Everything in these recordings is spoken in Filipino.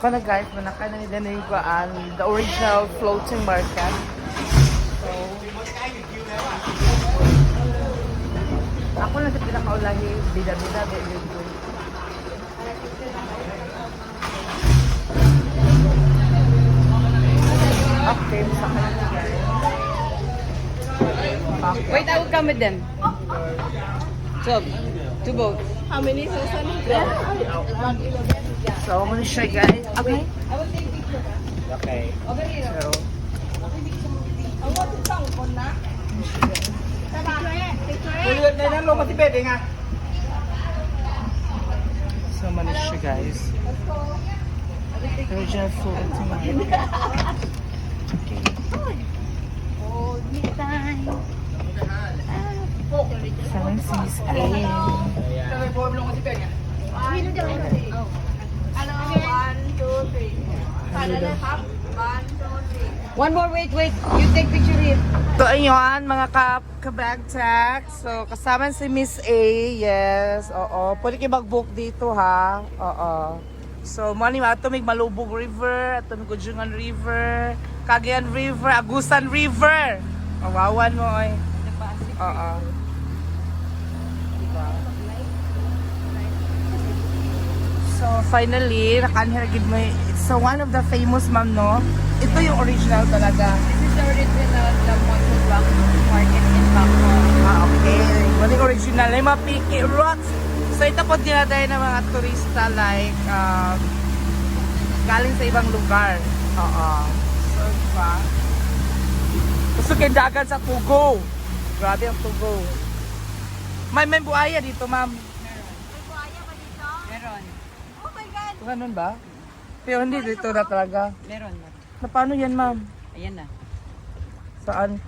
Ako na guys, manakay na nila na the original floating market. So, ako lang sa pinakaulahi, bida-bida, bida-bida. Okay, sa kanila guys. Wait, I will come with them. 12. Two boats. How many Susan? So, muna siya guys. Okay. Okay. So, Kulit na lang, lumati pwede nga. so muna siya guys. Original floating market. Okay. Seven Seas Island. One more, wait. You take picture here. So, ayun, mga ka-bag tag. So, kasama si Miss A. Yes, oo. Pwede kayo mag-book dito, ha? Oo. So, mani ito may Malubog River, ito may Gujungan River, Cagayan River, Agusan River. Awawan mo, oy. Oo. Diba? So, finally, nakanheragid mo. It's one of the famous, ma'am, no? Ito yung original talaga. This is the original Monte Rock Market in Bangkok. Okay. Wala yung original. Yung mga Piki Rocks. So, ito po dinadayo ng mga turista like galing sa ibang lugar. Oo. So, diba? Gusto kayo dagat sa Tugo. Grabe ang Tugo. May buhaya dito, ma'am. Meron. Ganun ba? Pero hindi dito na talaga. Meron. Na paano yan, ma'am? Ayan na. Saan?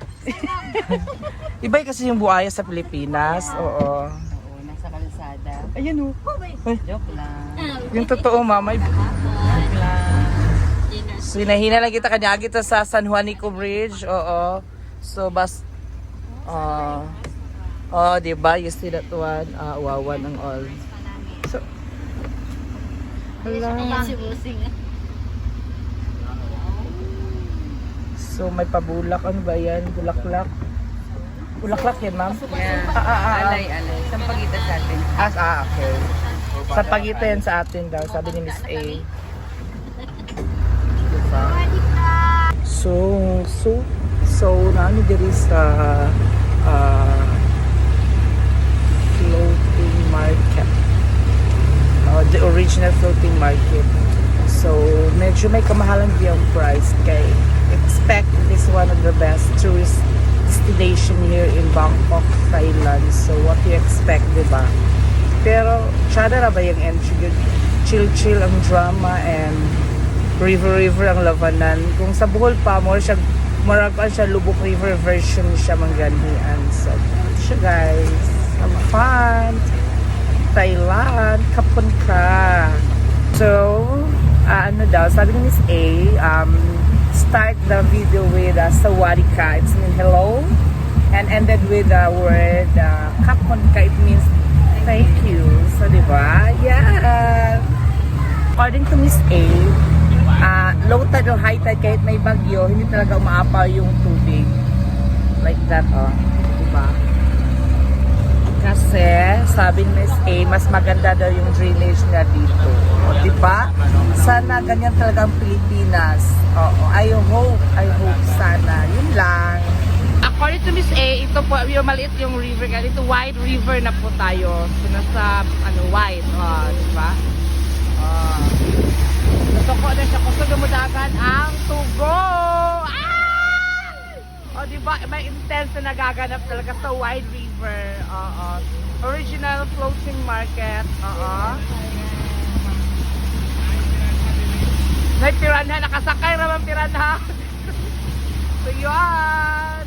Iba kasi yung buhaya sa Pilipinas. Oo. Oo, nasa kalsada. Ayan o. Joke lang. Yung totoo, ma'am. May Joke lang. so, hinahina lang kita kanya kita sa San Juanico Bridge. Oo. So, diba? You see that one? Wawan ang all. So, hala. So, may pabulak. Ano ba yan? Bulaklak. Bulaklak yan, ma'am? Yeah. Alay. Saan pagitan sa atin? Okay. Sa pagitan sa atin daw, sabi ni Miss A. Diba? So, naano diri sa floating market. The original floating market. So, medyo may kamahalan yung price kay expect this one of the best tourist destination here in Bangkok, Thailand. So, what do you expect, diba? Pero, tsada na ba yung entry? Chill ang drama and river ang labanan. Kung sa Bohol pa, more siya Lubuk River version siya mangganhian. So, siya guys. Have fun! Thailand, kapon ka. So, ano daw, sabi ni Miss A, start the video with Sawadika. It's mean hello. And ended with the word kapon ka. It means thank you. So, diba? Yeah! According to Miss A, low tide or high tide, kahit may bagyo, hindi talaga umaapaw yung tubig. Like that, oh. Diba? Kasi, sabi ni Miss A, mas maganda daw yung drainage niya dito. O, diba? Sana ganyan talaga ang Pilipinas. Oo, I hope sana. Yun lang. According to Miss A, ito po, yung maliit yung river. Ito, wide river na po tayo. So, nasa, wide. O, diba? Natuko na siya. Gusto dumudagan ang Tugo. O, diba? May intense na nagaganap talaga sa wide river. Original floating market. May piranha. Nakasakay naman piranha. So, yun.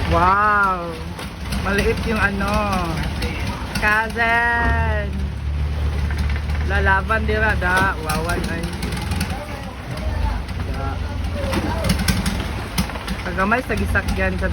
Wow! Maliit yung Kazan! Lalaban dira da wawan ay. Da. Kagamay sa gisakyan sa